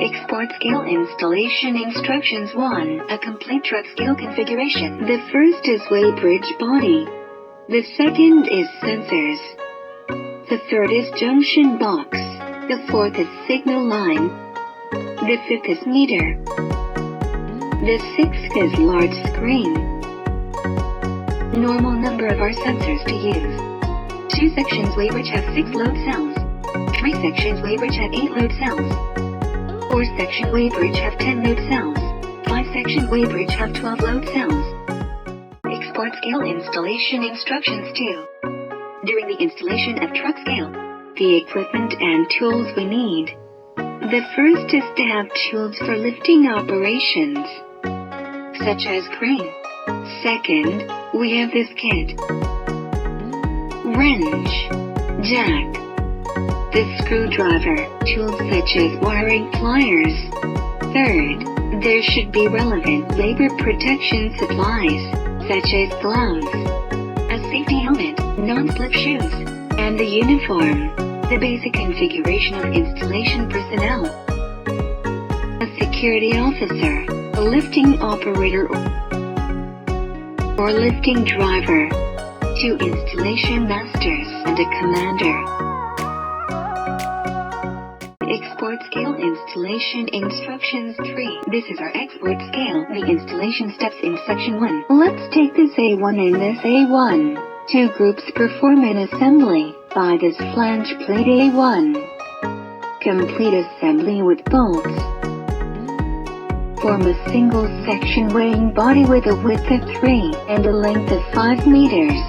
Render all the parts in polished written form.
Export scale installation instructions 1. A complete truck scale configuration. The first is weighbridge body. The second is sensors. The third is junction box. The fourth is signal line. The fifth is meter. The sixth is large screen. Normal number of our sensors to use. 2 sections weighbridge have 6 load cells. 3 sections weighbridge have 8 load cells. 4 section weighbridge have 10 load cells. 5 section weighbridge have 12 load cells. Export scale installation instructions 2. During the installation of truck scale, the equipment and tools we need. The first is to have tools for lifting operations, such as crane. Second, we have this kit: wrench, jack, the screwdriver, tools such as wiring pliers. Third, there should be relevant labor protection supplies, such as gloves, a safety helmet, non-slip shoes, and the uniform. The basic configuration of installation personnel: a security officer, a lifting operator or lifting driver, 2 installation masters, and a commander. Export scale installation instructions 3. This is our export scale. The installation steps in section 1. Let's take this A1 and this A1. 2 groups perform an assembly by this flange plate A1. Complete assembly with bolts. Form a single section weighing body with a width of 3 and a length of 5 meters.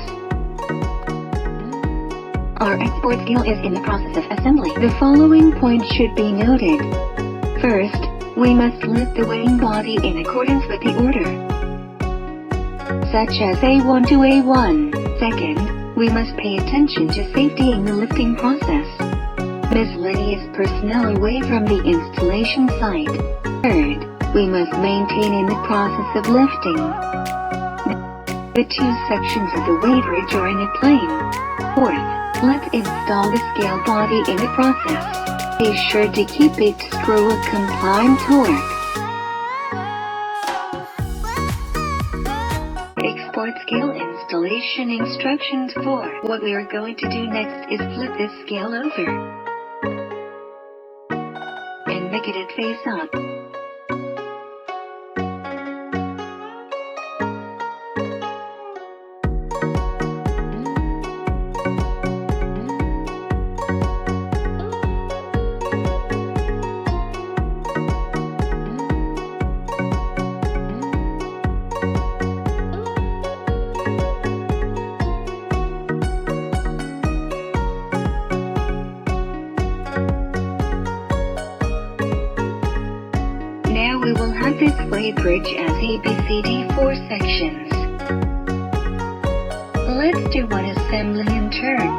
Our export scale is in the process of assembly. The following points should be noted. First, we must lift the weighing body in accordance with the order, such as A1 to A1. Second, we must pay attention to safety in the lifting process. Miscellaneous personnel away from the installation site. Third, we must maintain in the process of lifting. The 2 sections of the weighbridge are in a plane. Fourth, let's install the scale body in the process. Be sure to keep it screw a compliant torque. Export scale installation instructions 4. What we are going to do next is flip this scale over and make it face up. Now we will have this weighbridge as ABCD 4 sections. Let's do one assembly in turn.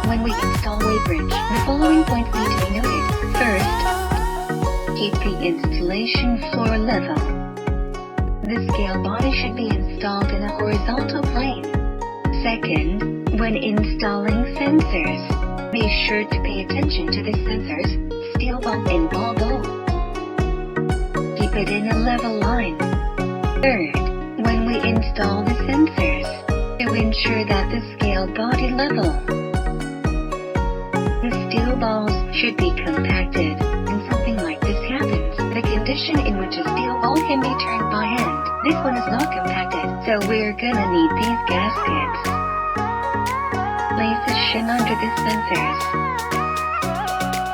When we install weighbridge, the following points need to be noted. First, keep the installation floor level. The scale body should be installed in a horizontal plane. Second, when installing sensors, be sure to pay attention to the sensors, steel ball and ball bowl. Keep it in a level line. Third, when we install the sensors, to ensure that the scale body level, the steel balls should be compacted. When something like this happens, the condition in which a steel ball can be turned by hand. This one is not compacted, so we're gonna need these gaskets. Place a shim under the sensors.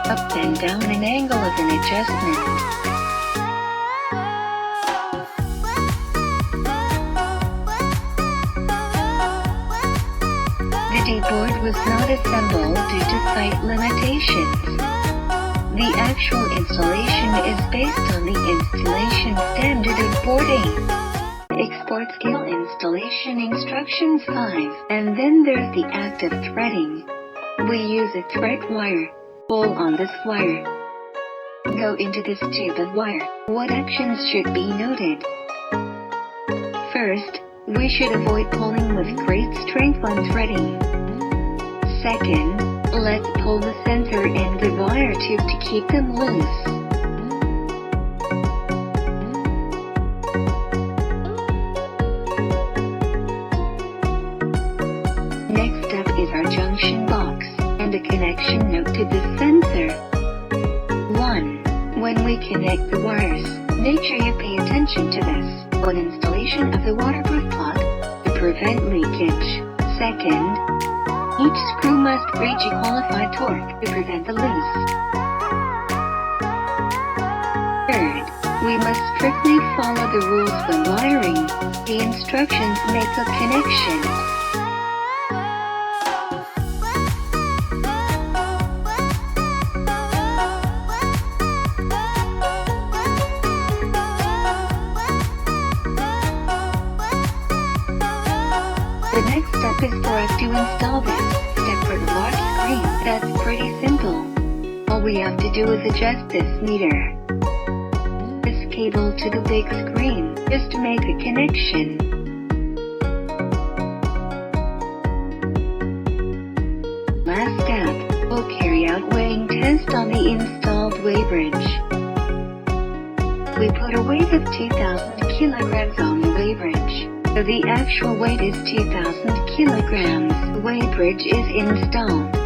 Up and down an angle of an adjustment. The D-board was not assembled due to site limitations. The actual installation is based on the installation standard of boarding. Export scale installation instructions 5. And then there's the act of threading. We use a thread wire. Pull on this wire. Go into this tube of wire. What actions should be noted? First, we should avoid pulling with great strength when threading. Second, let's pull the sensor and the wire tube to keep them loose. Next up is our junction box, and a connection note to the sensor. 1. When we connect the wires, make sure you pay attention to this. On installation of the waterproof plug, to prevent leakage. Second, each screw must reach a qualified torque to prevent the loose. Third, we must strictly follow the rules when wiring. The instructions make a connection. The next step is for us to install this step for the large screen. That's pretty simple. All we have to do is adjust this meter, this cable to the big screen, just to make a connection. Last step, we'll carry out weighing test on the installed weighbridge. We put a weight of 2,000 kilograms on the weighbridge. So the actual weight is 2,000 kilograms. The weighbridge is installed.